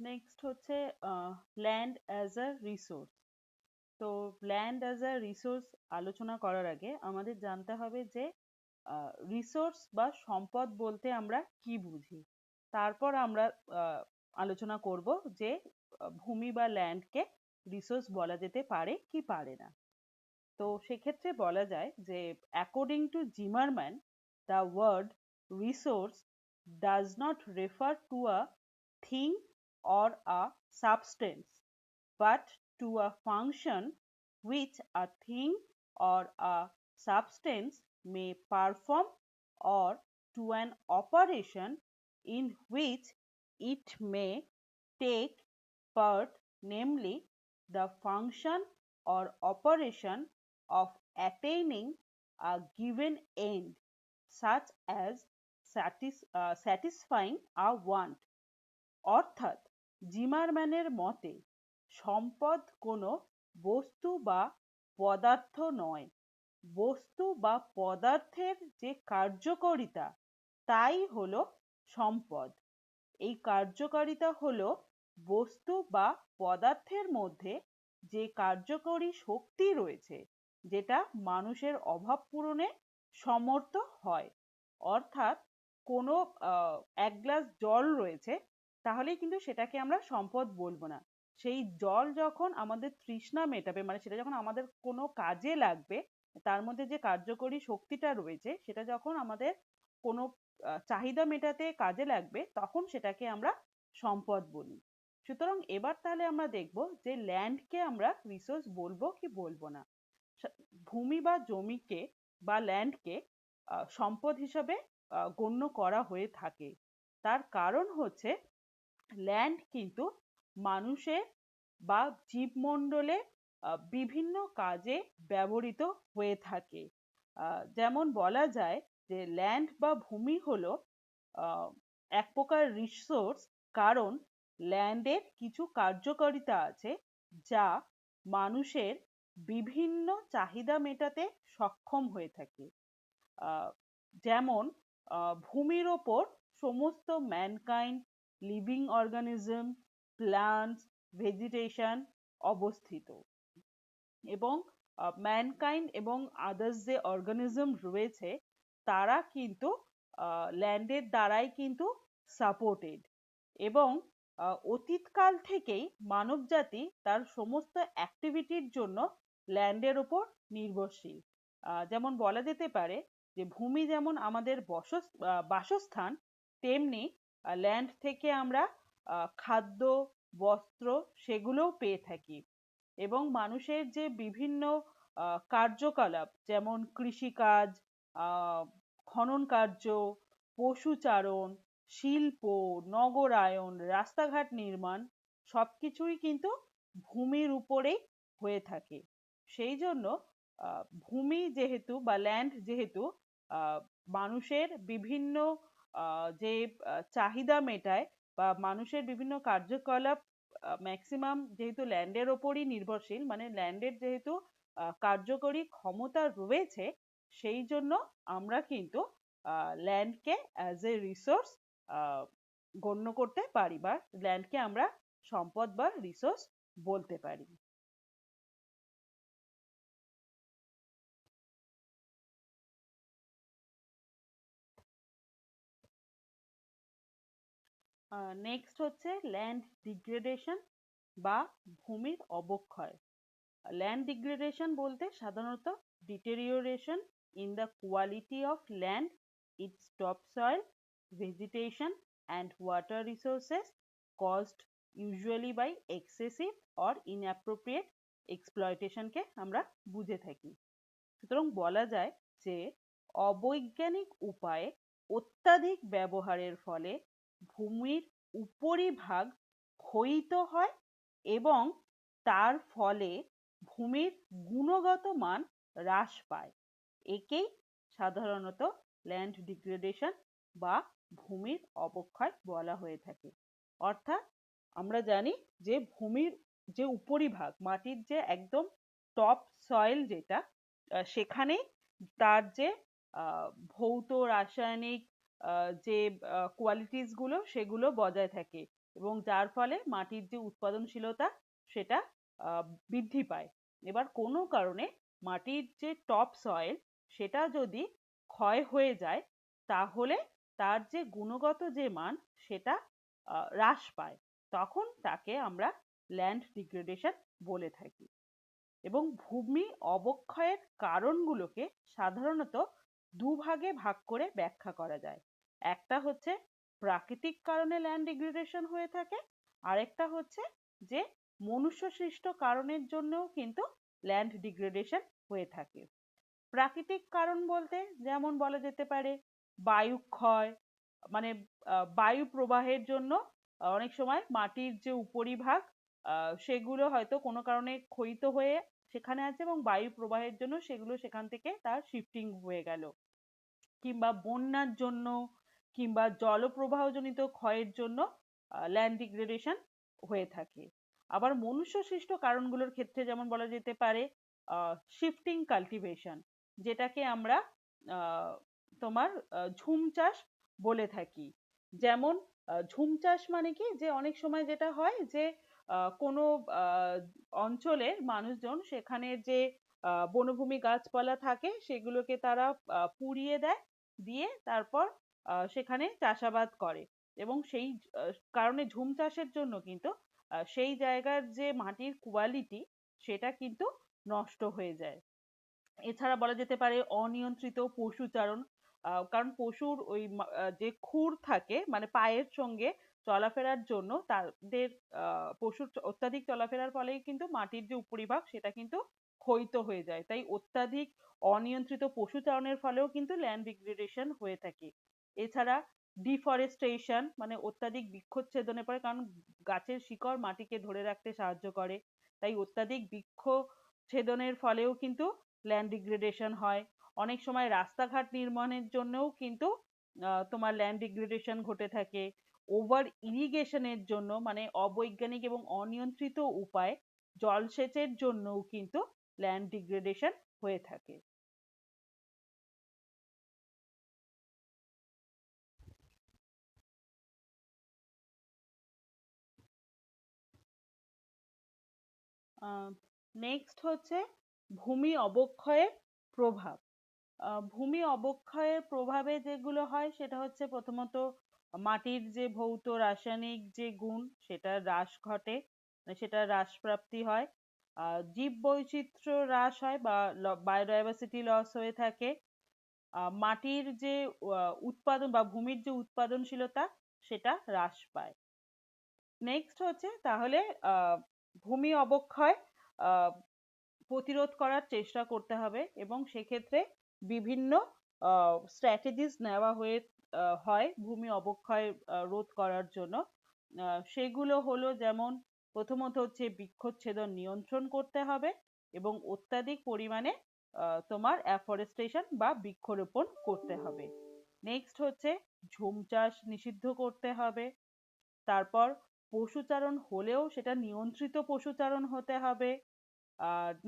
Next হচ্ছে land as a resource. তো land as a resource আলোচনা করার আগে আমাদের জানতে হবে যে রিসোর্স বা সম্পদ বলতে আমরা কি বুঝি। তারপর আমরা আলোচনা করব যে ভূমি বা ল্যান্ডকে রিসোর্স বলা যেতে পারে কি পারে না। তো সেক্ষেত্রে বলা যায় যে according to Zimmermann, the word resource does not refer to a thing or a substance, but to a function which a thing or a substance may perform, or to an operation in which it may take part, namely the function or operation of attaining a given end, such as satisfying a want. অর্থাৎ জিমারম্যানের মতে সম্পদ কোনো বস্তু বা পদার্থ নয়, বস্তু বা পদার্থের যে কার্যকারিতা তাই হলো সম্পদ। এই কার্যকারিতা হলো বস্তু বা পদার্থের মধ্যে যে কার্যকরী শক্তি রয়েছে, যেটা মানুষের অভাব পূরণে সমর্থ হয়। অর্থাৎ কোনো এক গ্লাস জল রয়েছে, তাহলেই কিন্তু সেটাকে আমরা সম্পদ বলবো না। সেই জল যখন আমাদের তৃষ্ণা মেটাবে, মানে সেটা যখন আমাদের কোনো কাজে লাগবে, তার মধ্যে যে কার্যকরী শক্তিটা রয়েছে সেটা যখন আমাদের কোনো চাহিদা মেটাতে কাজে লাগবে, তখন সেটাকে আমরা সম্পদ বলি। সুতরাং এবার তাহলে আমরা দেখব যে ল্যান্ডকে আমরা রিসোর্স বলবো কি বলবো না। ভূমি বা জমিকে বা ল্যান্ডকে সম্পদ হিসাবে গণ্য করা হয়ে থাকে। তার কারণ হচ্ছে ল্যান্ড কিন্তু মানুষের বা জীবমণ্ডলে বিভিন্ন কাজে ব্যবহৃত হয়ে থাকে। যেমন বলা যায় যে ল্যান্ড বা ভূমি হলো এক প্রকার রিসোর্স, কারণ ল্যান্ডের কিছু কার্যকারিতা আছে যা মানুষের বিভিন্ন চাহিদা মেটাতে সক্ষম হয়ে থাকে। যেমন ভূমির ওপর সমস্ত mankind, living organism, plants, vegetation অবস্থিত, এবং ম্যানকাইন্ড এবং আদার্স যে অর্গানিজম রয়েছে তারা কিন্তু ল্যান্ডের দ্বারাই কিন্তু সাপোর্টেড। এবং অতীতকাল থেকেই মানবজাতি তার সমস্ত অ্যাক্টিভিটির জন্য ল্যান্ডের ওপর নির্ভরশীল। যেমন বলা যেতে পারে যে ভূমি যেমন আমাদের বাসস্থান, তেমনি ল্যান্ড থেকে আমরা খাদ্য, বস্ত্র সেগুলোও পেয়ে থাকি। এবং মানুষের যে বিভিন্ন কার্যকলাপ, যেমন কৃষিকাজ, খনন কার্য, পশুচারণ, শিল্প, নগরায়ন, রাস্তাঘাট নির্মাণ সবকিছুই কিন্তু ভূমির উপরেই হয়ে থাকে। সেই জন্য ভূমি যেহেতু বা ল্যান্ড যেহেতু মানুষের বিভিন্ন যে চাহিদা মেটায় বা মানুষের বিভিন্ন কার্যকলাপ ম্যাক্সিমাম যেহেতু ল্যান্ডের ওপরই নির্ভরশীল, মানে ল্যান্ডের যেহেতু কার্যকরী ক্ষমতা রয়েছে, সেই জন্য আমরা কিন্তু ল্যান্ডকে অ্যাজ এ রিসোর্স গণ্য করতে পারি, বা ল্যান্ডকে আমরা সম্পদ বা রিসোর্স বলতে পারি। নেক্সট হচ্ছে ল্যান্ড ডিগ্রেডেশন বা ভূমির অবক্ষয়। ল্যান্ড ডিগ্রেডেশন বলতে সাধারণত ডিটেরিওরেশন in the quality of land, it's topsoil, vegetation and water resources caused usually by excessive or inappropriate exploitation কে আমরা বুঝে থাকি। সুতরাং বলা যায় যে অবৈজ্ঞানিক উপায়ে অত্যাধিক ব্যবহারের ফলে ভূমির উপরিভাগ ক্ষয়িত হয় এবং তার ফলে ভূমির গুণগত মান হ্রাস পায়। একেই সাধারণত ল্যান্ড ডিগ্রেডেশন বা ভূমির অবক্ষয় বলা হয়ে থাকে। অর্থাৎ আমরা জানি যে ভূমির যে উপরিভাগ, মাটির যে একদম টপ সয়েল যেটা, সেখানে তার যে ভৌত রাসায়নিক যে কোয়ালিটিস গুলো সেগুলো বজায় থাকে এবং যার ফলে মাটির যে উৎপাদনশীলতা সেটা বৃদ্ধি পায়। এবার কোনো কারণে মাটির যে টপ সয়েল সেটা যদি ক্ষয় হয়ে যায় তাহলে তার যে গুণগত যে মান সেটা হ্রাস পায়, তখন তাকে আমরা ল্যান্ড ডিগ্রেডেশন বলে থাকি। এবং ভূমি অবক্ষয়ের কারণগুলোকে সাধারণত দুভাগে ভাগ করে ব্যাখ্যা করা যায়। একটা হচ্ছে প্রাকৃতিক কারণে ল্যান্ড ডিগ্রেডেশন হয়ে থাকে, আরেকটা হচ্ছে যে মনুষ্য সৃষ্ট কারণের জন্যও কিন্তু ল্যান্ড ডিগ্রেডেশন হয়ে থাকে। প্রাকৃতিক কারণ বলতে যেমন বলা যেতে পারে বায়ুক্ষয়, মানে বায়ু প্রবাহের জন্য অনেক সময় মাটির যে উপরিভাগ সেগুলো হয়তো কোনো কারণে ক্ষয়িত হয়ে সেখানে আছে এবং বায়ু প্রবাহের জন্য সেগুলো সেখান থেকে তার শিফটিং হয়ে গেল, কিংবা বন্যার জন্য কিংবা জলপ্রবাহজনিত ক্ষয়ের জন্য ল্যান্ড ডিগ্রেডেশন হয়ে থাকে। আবার মনুষ্য সৃষ্ট কারণগুলোর ক্ষেত্রে যেমন বলা যেতে পারে শিফটিং কাল্টিভেশন, যেটাকে আমরা তোমার ঝুম চাষ বলে থাকি। যেমন ঝুম চাষ মানে কি, যে অনেক সময় যেটা হয় যে কোনো অঞ্চলের মানুষজন সেখানে যে বনভূমি গাছপালা থাকে সেগুলোকে তারা পুড়িয়ে দেয়, দিয়ে তারপর সেখানে চাষাবাদ করে এবং সেই কারণে ঝুম চাষের জন্য কিন্তু সেই জায়গার যে মাটির কোয়ালিটি সেটা কিন্তু নষ্ট হয়ে যায়। এছাড়া বলা যেতে পারে অনিয়ন্ত্রিত পশুচারণ, কারণ পশুর ওই যে খুর থাকে মানে পায়ের সঙ্গে চলাফেরার জন্য তাদের পশুর অত্যাধিক চলাফেরার ফলেই কিন্তু মাটির যে উপরিভাগ সেটা কিন্তু ক্ষয়িত হয়ে যায়। তাই অত্যাধিক অনিয়ন্ত্রিত পশুচারণের ফলেও কিন্তু ল্যান্ড ডিগ্রেডেশন হয়ে থাকে। এছাড়া ডিফরেস্টেশন মানে অত্যাধিক বৃক্ষচ্ছেদনের পরে, কারণ গাছের শিকড় মাটিকে ধরে রাখতে সাহায্য করে, তাই অত্যাধিক বৃক্ষচ্ছেদনের ফলেও কিন্তু ল্যান্ড ডিগ্রেডেশন হয়। অনেক সময় রাস্তাঘাট নির্মাণের জন্যও কিন্তু তোমার ল্যান্ড ডিগ্রেডেশন ঘটে থাকে। ওভার ইরিগেশনের জন্য মানে অবৈজ্ঞানিক এবং অনিয়ন্ত্রিত উপায়ে জলসেচের জন্যও কিন্তু ল্যান্ড ডিগ্রেডেশন হয়ে থাকে। নেক্সট হচ্ছে ভূমি অবক্ষয়ের প্রভাব। ভূমি অবক্ষয়ের প্রভাবে যেগুলো হয় সেটা হচ্ছে প্রথমত মাটির যে ভৌত রাসায়নিক যে গুণ সেটা হ্রাস ঘটে, সেটা হ্রাস প্রাপ্তি হয়। জীব বৈচিত্র্য হ্রাস হয় বা বায়োডাইভার্সিটি লস হয়ে থাকে। মাটির যে উৎপাদন বা ভূমির যে উৎপাদনশীলতা সেটা হ্রাস পায়। নেক্সট হচ্ছে তাহলে ভূমি অবক্ষয় প্রতিরোধ করার চেষ্টা করতে হবে এবং সেক্ষেত্রে বিভিন্ন স্ট্র্যাটেজিস নেওয়া হয় ভূমি অবক্ষয় রোধ করার জন্য। সেগুলো হলো যেমন প্রথমত হচ্ছে বৃক্ষচ্ছেদন নিয়ন্ত্রণ করতে হবে এবং অত্যাধিক পরিমাণে তোমার অ্যাফরেস্টেশন বা বৃক্ষরোপণ করতে হবে। নেক্সট হচ্ছে ঝুম চাষ নিষিদ্ধ করতে হবে। তারপর পশুচারণ হলেও সেটা নিয়ন্ত্রিত পশুচারণ হতে হবে।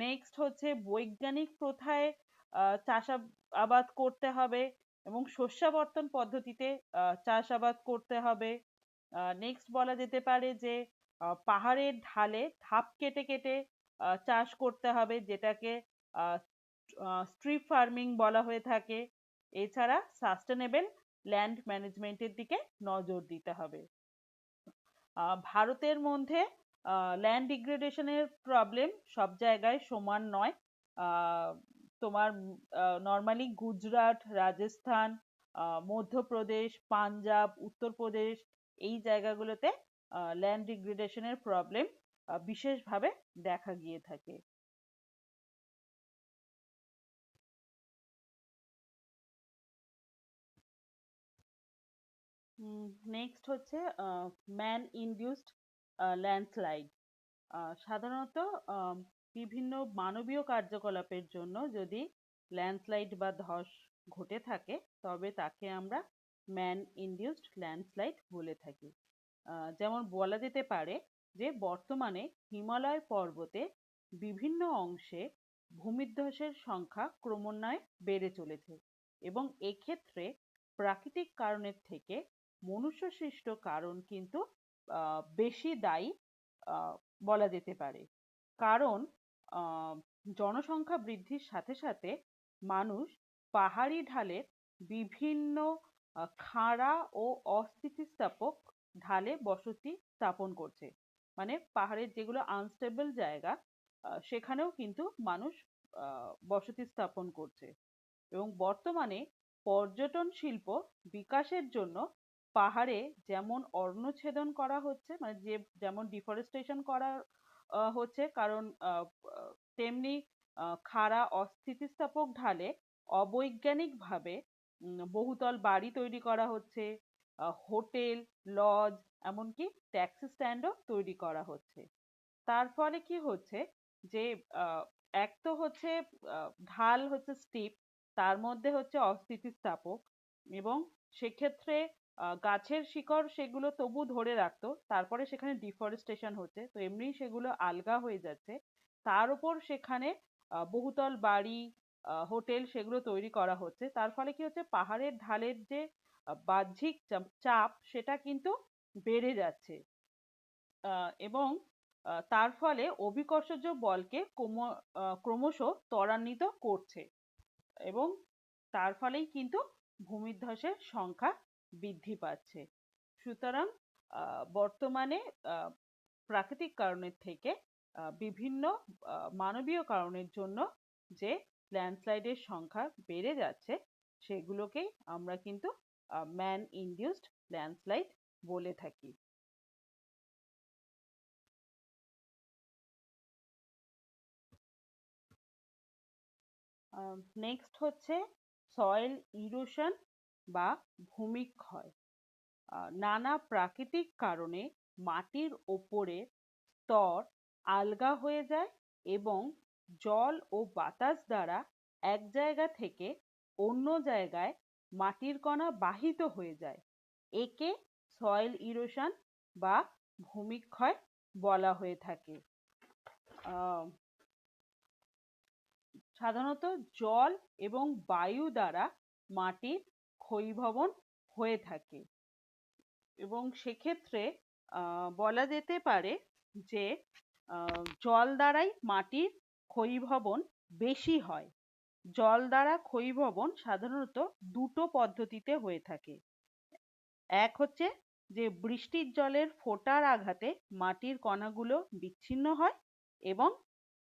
নেক্সট হচ্ছে বৈজ্ঞানিক প্রথায় চাষাবাদ করতে হবে এবং শস্যাবর্তন পদ্ধতিতে চাষাবাদ করতে হবে। নেক্সট বলা যেতে পারে যে পাহাড়ের ঢালে ধাপ কেটে কেটে চাষ করতে হবে, যেটাকে স্ট্রিপ ফার্মিং বলা হয়ে থাকে। এছাড়া সাস্টেনেবল ল্যান্ড ম্যানেজমেন্টের দিকে নজর দিতে হবে। ভারতের মধ্যে ল্যান্ড ডিগ্রেডেশনের প্রবলেম সব জায়গায় সমান নয়। তোমার নর্মালি গুজরাট, রাজস্থান, মধ্যপ্রদেশ, পাঞ্জাব, উত্তরপ্রদেশ এই জায়গাগুলোতে ল্যান্ড ডিগ্রেডেশনের প্রবলেম বিশেষভাবে দেখা গিয়ে থাকে। নেক্সট হচ্ছে ম্যান ইনডিউসড ল্যান্ডস্লাইড। সাধারণত বিভিন্ন মানবীয় কার্যকলাপের জন্য যদি ল্যান্ডস্লাইড বা ধস ঘটে থাকে তবে তাকে আমরা ম্যান ইনডিউসড ল্যান্ডস্লাইড বলে থাকি। যেমন বলা যেতে পারে যে বর্তমানে হিমালয় পর্বতে বিভিন্ন অংশে ভূমিধ্বসের সংখ্যা ক্রমান্বয়ে বেড়ে চলেছে এবং এক্ষেত্রে প্রাকৃতিক কারণের থেকে মনুষ্য সৃষ্ট কারণ কিন্তু বেশি দায়ী বলা যেতে পারে। কারণ জনসংখ্যা বৃদ্ধির সাথে সাথে মানুষ পাহাড়ি ঢালের বিভিন্ন খাঁড়া ও অস্থিতিস্থাপক ঢালে বসতি স্থাপন করছে। মানে পাহাড়ের যেগুলো আনস্টেবল জায়গা সেখানেও কিন্তু মানুষ বসতি স্থাপন করছে। এবং বর্তমানে পর্যটন শিল্প বিকাশের জন্য পাহাড়ে যেমন অরণ্যছেদন করা হচ্ছে, মানে যেমন ডিফরেস্টেশন করা হচ্ছে, কারণ তেমনি খাড়া অস্থিতিস্থাপক ঢালে অবৈজ্ঞানিকভাবে বহুতল বাড়ি তৈরি করা হচ্ছে, হোটেল, লজ, এমনকি ট্যাক্সি স্ট্যান্ডও তৈরি করা হচ্ছে। তার ফলে কি হচ্ছে যে এক তো হচ্ছে ঢাল হচ্ছে স্টিপ, তার মধ্যে হচ্ছে অস্থিতিস্থাপক, এবং সেক্ষেত্রে গাছের শিকড় সেগুলো তবু ধরে রাখতো, তারপরে সেখানে ডিফরেস্টেশন হচ্ছে, তো এমনি সেগুলো আলগা হয়ে যাচ্ছে। তার উপর সেখানে বহুতল বাড়ি, হোটেল সেগুলো তৈরি করা হচ্ছে। তার ফলে কি হচ্ছে, পাহাড়ের ঢালের যে বাহ্যিক চাপ সেটা কিন্তু বেড়ে যাচ্ছে, এবং তার ফলে অভিকর্ষজ বলকে ক্রমশ ত্বরান্বিত করছে, এবং তার ফলেই কিন্তু ভূমিধ্বসের সংখ্যা বৃদ্ধি পাচ্ছে। সুতরাং বর্তমানে প্রাকৃতিক কারণের থেকে বিভিন্ন মানবীয় কারণের জন্য যে ল্যান্ডস্লাইডের সংখ্যা বেড়ে যাচ্ছে, সেগুলোকেই আমরা কিন্তু ম্যান ইনডিউসড ল্যান্ডস্লাইড বলে থাকি। নেক্সট হচ্ছে সয়েল ইরোশন বা ভূমিক্ষয়। নানা প্রাকৃতিক কারণে মাটির ওপরে স্তর আলগা হয়ে যায় এবং জল ও বাতাস দ্বারা এক জায়গা থেকে অন্য জায়গায় মাটির কণা বাহিত হয়ে যায়। একে সয়েল ইরোশন বা ভূমিক্ষয় বলা হয়ে থাকে। সাধারণত জল এবং বায়ু দ্বারা মাটির ক্ষয়ীভবন হয়ে থাকে, এবং সেক্ষেত্রে বলা যেতে পারে যে জল দ্বারাই মাটির ক্ষয়ীভবন বেশি হয়। জল দ্বারা ক্ষয়ীভবন সাধারণত দুটো পদ্ধতিতে হয়ে থাকে। এক হচ্ছে যে বৃষ্টির জলের ফোঁটার আঘাতে মাটির কণাগুলো বিচ্ছিন্ন হয়, এবং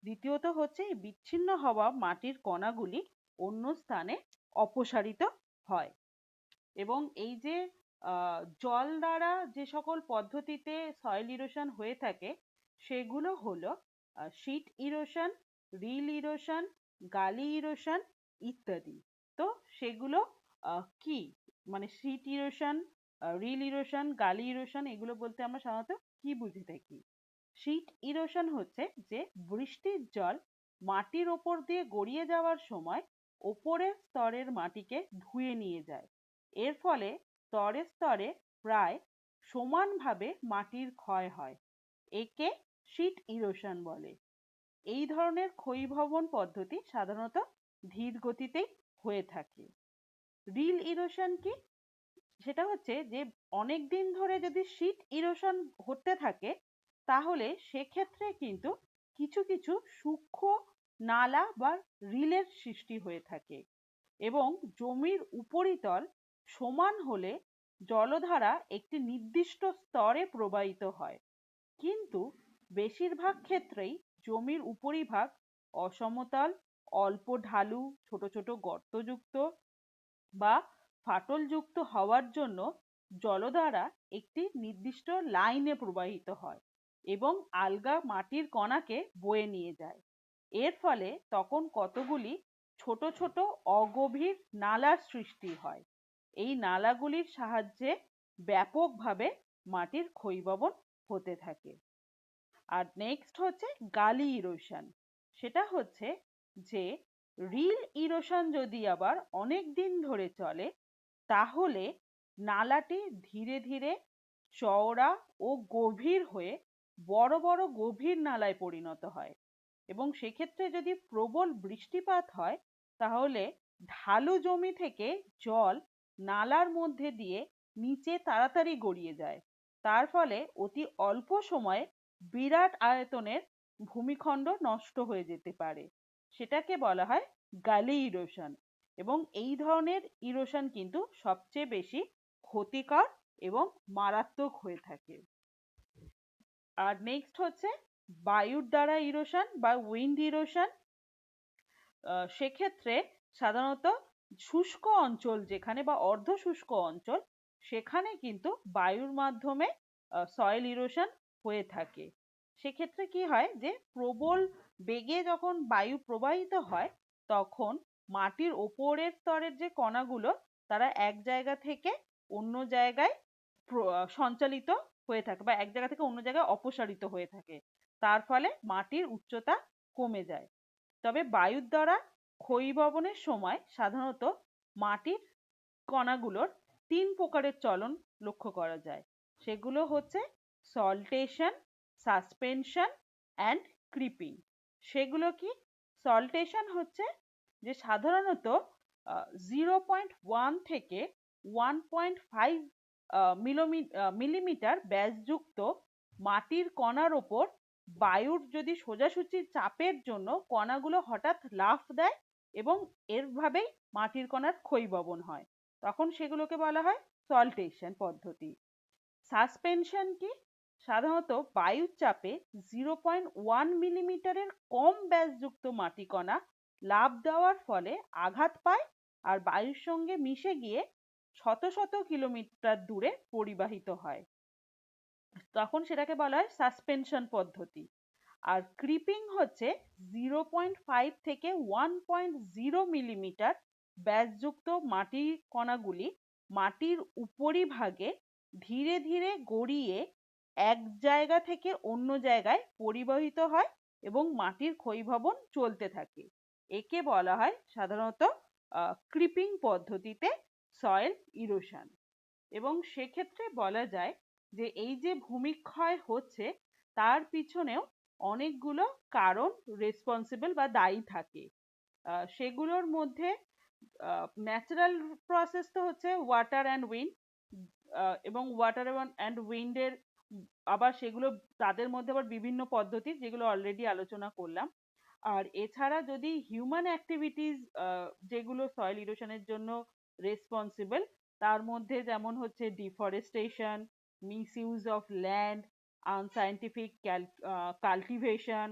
দ্বিতীয়ত হচ্ছে বিচ্ছিন্ন হওয়া মাটির কণাগুলি অন্য স্থানে অপসারিত হয়। এবং এই যে জল দ্বারা যে সকল পদ্ধতিতে সয়েল ইরোশন হয়ে থাকে সেগুলো হলো শিট ইরোশন, রিল ইরোশন, গালি ইরোশন ইত্যাদি। তো সেগুলো কি, মানে শিট ইরোশন, রিল ইরোশন, গালি ইরোশন, এগুলো বলতে আমরা সাধারণত কি বুঝে থাকি? শিট ইরোশন হচ্ছে যে বৃষ্টির জল মাটির ওপর দিয়ে গড়িয়ে যাওয়ার সময় ওপরের স্তরের মাটিকে ধুয়ে নিয়ে যায়। এর ফলে স্তরে স্তরে প্রায় সমানভাবে মাটির ক্ষয় হয়। একে শিট ইরোশন বলে। এই ধরনের ক্ষয়ীভবন পদ্ধতি সাধারণত ধীর গতিতেই হয়ে থাকে। রিল ইরোশন কি? সেটা হচ্ছে যে অনেক দিন ধরে যদি শিট ইরোশন হতে থাকে তাহলে সেক্ষেত্রে কিন্তু কিছু কিছু সূক্ষ্ম নালা বা রিলের সৃষ্টি হয়ে থাকে, এবং জমির উপরিতল সমান হলে জলধারা একটি নির্দিষ্ট স্তরে প্রবাহিত হয়। কিন্তু বেশিরভাগ ক্ষেত্রেই জমির উপরিভাগ অসমতল, অল্প ঢালু, ছোট ছোট গর্তযুক্ত বা ফাটলযুক্ত হওয়ার জন্য জলধারা একটি নির্দিষ্ট লাইনে প্রবাহিত হয় এবং আলগা মাটির কণাকে বয়ে নিয়ে যায়। এর ফলে তখন কতগুলি ছোট ছোট অগভীর নালার সৃষ্টি হয়। এই নালাগুলির সাহায্যে ব্যাপকভাবে মাটির ক্ষয়ীভবন হতে থাকে। আর নেক্সট হচ্ছে গালি ইরোশন। সেটা হচ্ছে যে রিল ইরোশন যদি আবার অনেক দিন ধরে চলে তাহলে নালাটি ধীরে ধীরে চওড়া ও গভীর হয়ে বড় বড় গভীর নালায় পরিণত হয়, এবং সেক্ষেত্রে যদি প্রবল বৃষ্টিপাত হয় তাহলে ঢালু জমি থেকে জল নালার মধ্যে দিয়ে নিচে তাড়াতাড়ি গড়িয়ে যায়। তার ফলে অতি অল্প সময়ে বিরাট আয়তনের ভূমিখণ্ড নষ্ট হয়ে যেতে পারে। সেটাকে বলা হয় গালি ইরোশন। এবং এই ধরনের ইরোশন কিন্তু সবচেয়ে বেশি ক্ষতিকর এবং মারাত্মক হয়ে থাকে। আর নেক্সট হচ্ছে বায়ুর দ্বারা ইরোশন বা উইন্ড ইরোশন। সেক্ষেত্রে সাধারণত শুষ্ক অঞ্চল যেখানে বা অর্ধ শুষ্ক অঞ্চল সেখানে কিন্তু বায়ুর মাধ্যমে সয়েল ইরোশন হয়ে থাকে। সেক্ষেত্রে কি হয় যে প্রবল বেগে যখন বায়ু প্রবাহিত হয় তখন মাটির ওপরের স্তরের যে কণাগুলো তারা এক জায়গা থেকে অন্য জায়গায় সঞ্চালিত হয়ে থাকে বা এক জায়গা থেকে অন্য জায়গায় অপসারিত হয়ে থাকে। তার ফলে মাটির উচ্চতা কমে যায়। তবে বায়ুর দ্বারা ক্ষয়ীভবনের সময় সাধারণত মাটির কণাগুলোর তিন প্রকারের চলন লক্ষ্য করা যায়। সেগুলো হচ্ছে সল্টেশন, সাসপেনশন অ্যান্ড ক্রিপিং। সেগুলো কি? সল্টেশন হচ্ছে যে সাধারণত 0.1 থেকে 1.5 মিলিমিটার ব্যাসযুক্ত মাটির কণার ওপর বায়ুর যদি সোজাসুজি চাপের জন্য কণাগুলো হঠাৎ লাফ দেয় এবং এরভাবেই মাটির কণার ক্ষয়ীভবন হয়, তখন সেগুলোকে বলা হয় সল্টেশন পদ্ধতি। সাসপেনশন কি? সাধারণত বায়ুর চাপে 0.1 মিলিমিটারের কম ব্যাসযুক্ত মাটিকণা লাফ দেওয়ার ফলে আঘাত পায় আর বায়ুর সঙ্গে মিশে গিয়ে শত শত কিলোমিটার দূরে পরিবাহিত হয়, তখন সেটাকে বলা হয় সাসপেনশন পদ্ধতি। আর ক্রিপিং হচ্ছে 0.5 থেকে 1.0 মিলিমিটার ব্যাসযুক্ত মাটির কণাগুলি মাটির উপরিভাগে ধীরে ধীরে গড়িয়ে এক জায়গা থেকে অন্য জায়গায় পরিবাহিত হয় এবং মাটির ক্ষয়ীভবন চলতে থাকে। একে বলা হয় সাধারণত ক্রিপিং পদ্ধতিতে সয়েল ইরোশন। এবং সেক্ষেত্রে বলা যায় যে এই যে ভূমিক্ষয় হচ্ছে তার পিছনেও অনেকগুলো কারণ রেসপন্সিবল বা দায়ী থাকে। সেগুলোর মধ্যে ন্যাচারাল প্রসেস তো হচ্ছে ওয়াটার অ্যান্ড উইন্ড, এবং ওয়াটার অ্যান্ড উইন্ডের আবার সেগুলো তাদের মধ্যে আবার বিভিন্ন পদ্ধতি যেগুলো অলরেডি আলোচনা করলাম। আর এছাড়া যদি হিউম্যান অ্যাক্টিভিটিস যেগুলো সয়েল ইরোশনের জন্য রেসপন্সিবল, তার মধ্যে যেমন হচ্ছে deforestation, misuse of land, unscientific cultivation,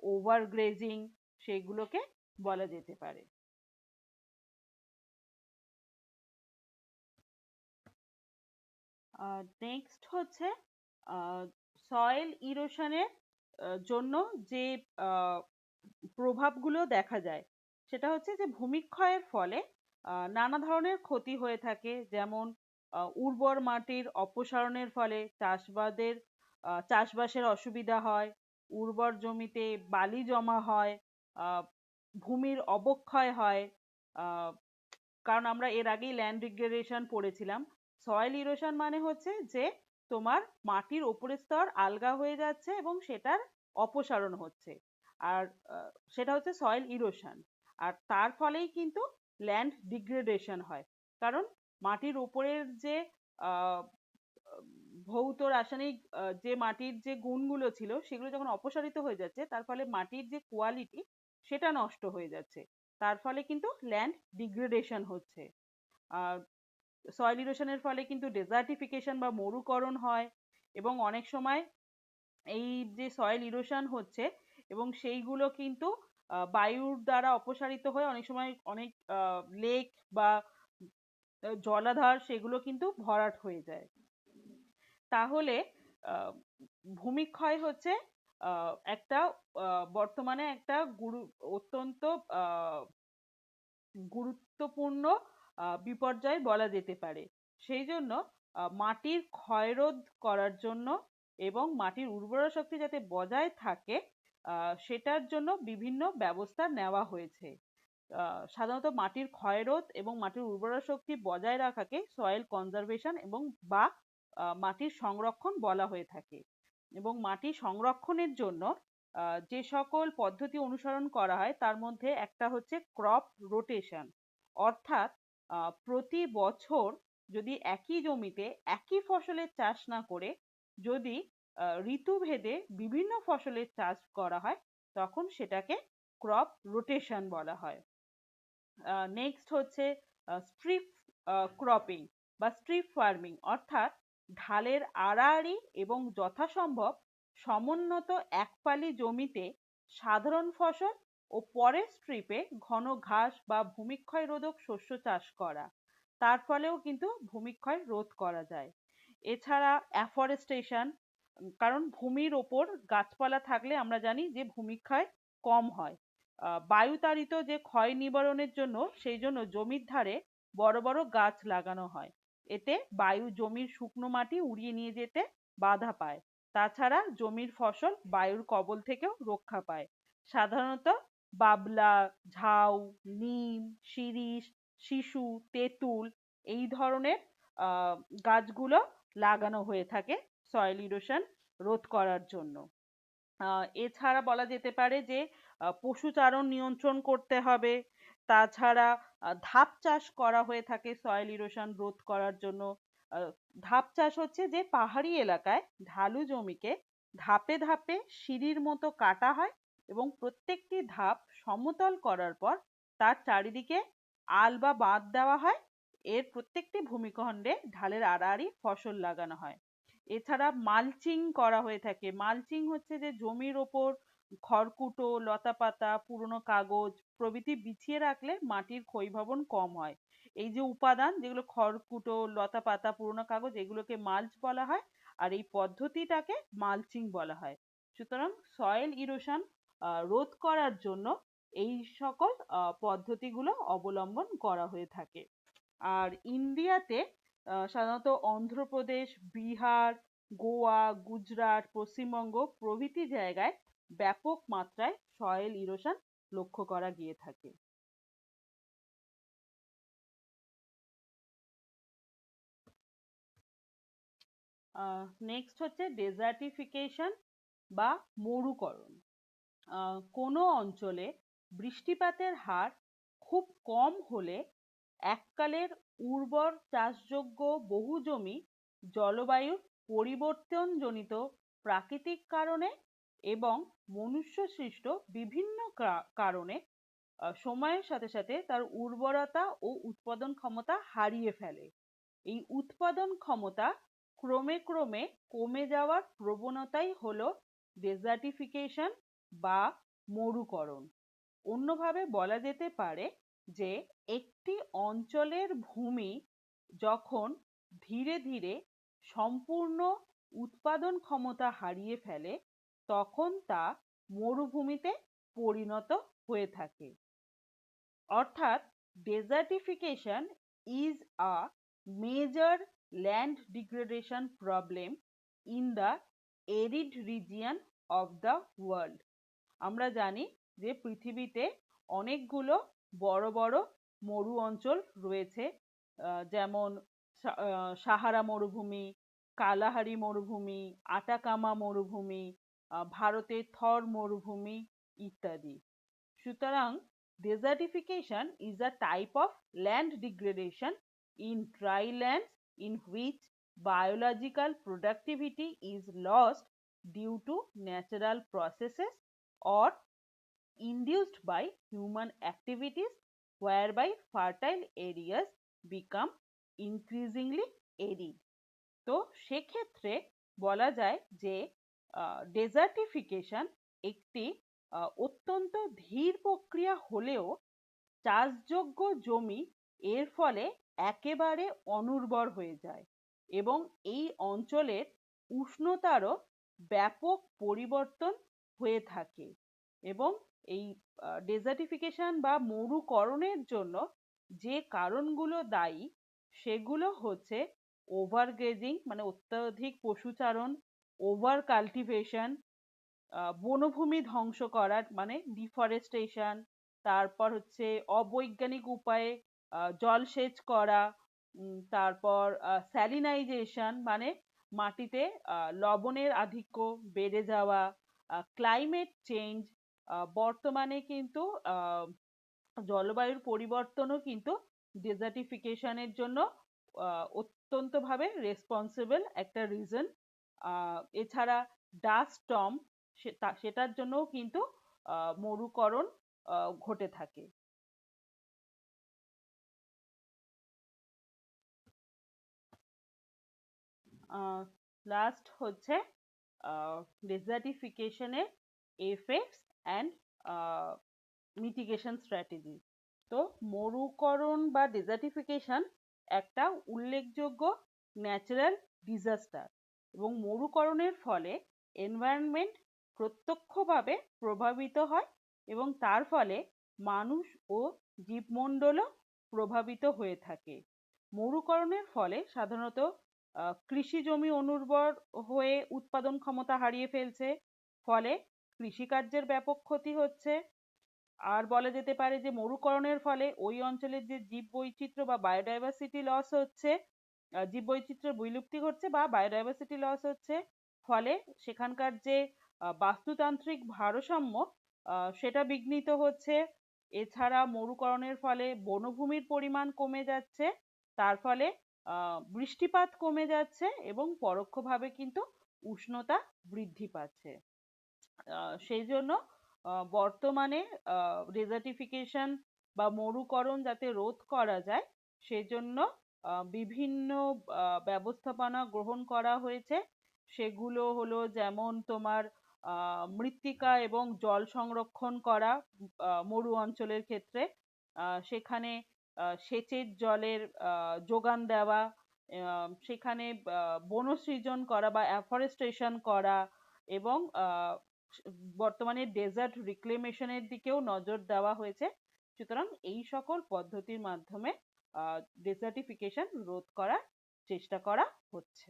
overgrazing, সেগুলোকে বলা যেতে পারে। নেক্সট হচ্ছে সয়েল ইরোশনের জন্য যে প্রভাবগুলো দেখা যায় সেটা হচ্ছে যে ভূমিক্ষয়ের ফলে নানা ধরনের ক্ষতি হয়ে থাকে, যেমন উর্বর মাটির অপসারণের ফলে চাষবাসের অসুবিধা হয়, উর্বর জমিতে বালি জমা হয়, ভূমির অবক্ষয় হয়। কারণ আমরা এর আগেই ল্যান্ড ডিগ্রেডেশন পড়েছিলাম। সয়েল ইরোশন মানে হচ্ছে যে তোমার মাটির ওপরের স্তর আলগা হয়ে যাচ্ছে এবং সেটার অপসারণ হচ্ছে, আর সেটা হচ্ছে সয়েল ইরোশন। আর তার ফলেই কিন্তু ল্যান্ড ডিগ্রেডেশন হয়, কারণ মাটির ওপরের যে ভৌত রাসায়নিক যে মাটির যে গুণগুলো ছিল সেগুলো যখন অপসারিত হয়ে যাচ্ছে তার ফলে মাটির যে কোয়ালিটি সেটা নষ্ট হয়ে যাচ্ছে, তার ফলে কিন্তু ল্যান্ড ডিগ্রেডেশন হচ্ছে। আর সয়েল ইরোশনের ফলে কিন্তু ডেজার্টিফিকেশন বা মরুকরণ হয়, এবং অনেক সময় এই যে সয়েল ইরোশন হচ্ছে এবং সেইগুলো কিন্তু বায়ুর দ্বারা অপসারিত হয়ে অনেক সময় অনেক লেক বা জলাধার সেগুলো কিন্তু ভরাট হয়ে যায়। তাহলে ভূমিক্ষয় হচ্ছে একটা বর্তমানে একটা অত্যন্ত গুরুত্বপূর্ণ বিপর্যয় বলা যেতে পারে। সেই জন্য মাটির ক্ষয়রোধ করার জন্য এবং মাটির উর্বরা শক্তি যাতে বজায় থাকে সেটার জন্য বিভিন্ন ব্যবস্থা নেওয়া হয়েছে। সাধারণত মাটির ক্ষয়রোধ এবং মাটির উর্বরা শক্তি বজায় রাখাকে সয়েল কনজারভেশন এবং বা মাটির সংরক্ষণ বলা হয়ে থাকে। এবং মাটি সংরক্ষণের জন্য যে সকল পদ্ধতি অনুসরণ করা হয় তার মধ্যে একটা হচ্ছে ক্রপ রোটেশন, অর্থাৎ প্রতি বছর যদি একই জমিতে একই ফসলের চাষ না করে যদি ঋতুভেদে বিভিন্ন ফসলের চাষ করা হয় তখন সেটাকে ক্রপ রোটেশন বলা হয়। নেক্সট হচ্ছে স্ট্রিপ ক্রপিং বা স্ট্রিপ ফার্মিং, অর্থাৎ ঢালের আড়াআড়ি এবং যথাসম্ভব সমুন্নত একপালি জমিতে সাধারণ ফসল ও পরের স্ট্রিপে ঘন ঘাস বা ভূমিক্ষয় রোধক শস্য চাষ করা। তার ফলেও কিন্তু ভূমিক্ষয় রোধ করা যায়। এছাড়া অ্যাফরেস্টেশন, কারণ ভূমির ওপর গাছপালা থাকলে আমরা জানি যে ভূমিক্ষয় কম হয়। বায়ুতাড়িত যে ক্ষয় নিবারণের জন্য সেই জন্য জমির ধারে বড় বড় গাছ লাগানো হয়। এতে বায়ু জমির শুকনো মাটি উড়িয়ে নিয়ে যেতে বাধা পায়। তাছাড়া জমির ফসল বায়ুর কবল থেকেও রক্ষা পায়। সাধারণত বাবলা, ঝাউ, নিম, শিরীষ, শিশু, তেঁতুল এই ধরনের গাছগুলো লাগানো হয়ে থাকে সয়েল ইরোশন রোধ করার জন্য। এছাড়া বলা যেতে পারে যে পশুচারণ নিয়ন্ত্রণ করতে হবে। তাছাড়া ধাপ চাষ করা হয়ে থাকে সয়েল ইরোশন রোধ করার জন্য। ধাপ চাষ হচ্ছে যে পাহাড়ি এলাকায় ঢালু জমিকে ধাপে ধাপে সিঁড়ির মতো কাটা হয় এবং প্রত্যেকটি ধাপ সমতল করার পর তার চারিদিকে আল বা বাঁধ দেওয়া হয়। এর প্রত্যেকটি ভূমিখণ্ডে ঢালের আড়াআড়ি ফসল লাগানো হয়। এছাড়া মালচিং করা হয়ে থাকে। মালচিং হচ্ছে যে জমির ওপর খড়কুটো, লতাপাতা, পুরনো কাগজ প্রভৃতি বিছিয়ে রাখলে মাটির ক্ষয়ীভবন কম হয়। এই যে উপাদান যেগুলো খড়কুটো, লতাপাতা, পুরনো কাগজ এগুলোকে মাল্চ বলা হয় আর এই পদ্ধতিটাকে মালচিং বলা হয়। সুতরাং সয়েল ইরোশন রোধ করার জন্য এই সকল পদ্ধতিগুলো অবলম্বন করা হয়ে থাকে। আর ইন্ডিয়াতে সাধারণত অন্ধ্রপ্রদেশ, বিহার, গোয়া, গুজরাট, পশ্চিমবঙ্গ প্রভৃতি জায়গায় ব্যাপক মাত্রায় সয়েল ইরোশন লক্ষ্য করা গিয়ে থাকে। নেক্সট হচ্ছে ডেজার্টিফিকেশন বা মরুকরণ। কোনো অঞ্চলে বৃষ্টিপাতের হার খুব কম হলে এককালের উর্বর চাষযোগ্য বহু জমি জলবায়ুর পরিবর্তনজনিত প্রাকৃতিক কারণে এবং মনুষ্য সৃষ্ট বিভিন্ন কারণে সময়ের সাথে সাথে তার উর্বরতা ও উৎপাদন ক্ষমতা হারিয়ে ফেলে। এই উৎপাদন ক্ষমতা ক্রমে ক্রমে কমে যাওয়ার প্রবণতাই হলো ডেজার্টিফিকেশন বা মরুকরণ। অন্যভাবে বলা যেতে পারে যে একটি অঞ্চলের ভূমি যখন ধীরে ধীরে সম্পূর্ণ উৎপাদন ক্ষমতা হারিয়ে ফেলে তখন তা মরুভূমিতে পরিণত হয়ে থাকে। অর্থাৎ desertification is a major land degradation problem in the arid region of the world. আমরা জানি যে পৃথিবীতে অনেকগুলো বড় বড় মরু অঞ্চল রয়েছে, যেমন সাহারা মরুভূমি, কালাহারি মরুভূমি, আটাকামা মরুভূমি, ভারতের থর মরুভূমি ইত্যাদি। সুতরাং desertification is a type of land degradation in dry lands in which biological productivity is lost due to natural processes or induced by human activities whereby fertile areas become increasingly arid. তো সেক্ষেত্রে বলা যায় যে ডেজার্টিফিকেশন একটি অত্যন্ত ধীর প্রক্রিয়া হলেও চাষযোগ্য জমি এর ফলে একেবারে অনুর্বর হয়ে যায় এবং এই অঞ্চলের উষ্ণতারও ব্যাপক পরিবর্তন হয়ে থাকে। এবং এই ডেজার্টিফিকেশন বা মরুকরণের জন্য যে কারণগুলো দায়ী সেগুলো হচ্ছে ওভার গ্রেজিং মানে অত্যাধিক পশুচারণ, ওভার কাল্টিভেশন বনভূমি ধ্বংস করার মানে ডিফরেস্টেশন, তারপর হচ্ছে অবৈজ্ঞানিক উপায়ে জলসেচ করা, তারপর স্যালিনাইজেশন মানে মাটিতে লবণের আধিক্য বেড়ে যাওয়া, ক্লাইমেট চেঞ্জ, বর্তমানে কিন্তু জলবায়ুর পরিবর্তনও কিন্তু ডেজার্টিফিকেশনের জন্য অত্যন্তভাবে রেসপন্সিবল একটা রিজন। এছাড়া ডাস্ট স্টর্ম সেটার জন্যও কিন্তু মরুকরণ ঘটে থাকে। লাস্ট হচ্ছে ডেজার্টিফিকেশনের এফেক্টস অ্যান্ড মিটিগেশন স্ট্র্যাটেজি। তো মরুকরণ বা ডেজার্টিফিকেশন একটা উল্লেখযোগ্য ন্যাচারাল ডিজাস্টার এবং মরুকরণের ফলে এনভায়রনমেন্ট প্রত্যক্ষভাবে প্রভাবিত হয় এবং তার ফলে মানুষ ও জীবমণ্ডলও প্রভাবিত হয়ে থাকে। মরুকরণের ফলে সাধারণত কৃষি জমি অনুর্বর হয়ে উৎপাদন ক্ষমতা হারিয়ে ফেলছে, ফলে কৃষিকার্যের ব্যাপক ক্ষতি হচ্ছে। আর বলা যেতে পারে যে মরুকরণের ফলে ওই অঞ্চলের যে জীববৈচিত্র্য বা বায়োডাইভার্সিটি লস হচ্ছে, জীববৈচিত্র্যের বিলুপ্তি ঘটছে বা বায়োডাইভার্সিটি লস হচ্ছে, ফলে সেখানকার যে বাস্তুতান্ত্রিক ভারসাম্য সেটা বিঘ্নিত হচ্ছে। এছাড়া মরুকরণের ফলে বনভূমির পরিমাণ কমে যাচ্ছে, তার ফলে বৃষ্টিপাত কমে যাচ্ছে এবং পরোক্ষভাবে কিন্তু উষ্ণতা বৃদ্ধি পাচ্ছে। সেই জন্য বর্তমানে ডেজার্টিফিকেশন বা মরুকরণ যাতে রোধ করা যায় সেজন্য বিভিন্ন ব্যবস্থাপনা গ্রহণ করা হয়েছে। সেগুলো হলো যেমন তোমার মৃত্তিকা এবং জল সংরক্ষণ করা মরু অঞ্চলের ক্ষেত্রে, সেখানে সেচের জলের যোগান দেওয়া, সেখানে বনসৃজন করা বা অ্যাফরেস্টেশন করা এবং বর্তমানে ডেজার্ট রিক্লেমেশনের দিকেও নজর দেওয়া হয়েছে। সুতরাং এই সকল পদ্ধতির মাধ্যমে ডেজার্টিফিকেশন রোধ করার চেষ্টা করা হচ্ছে।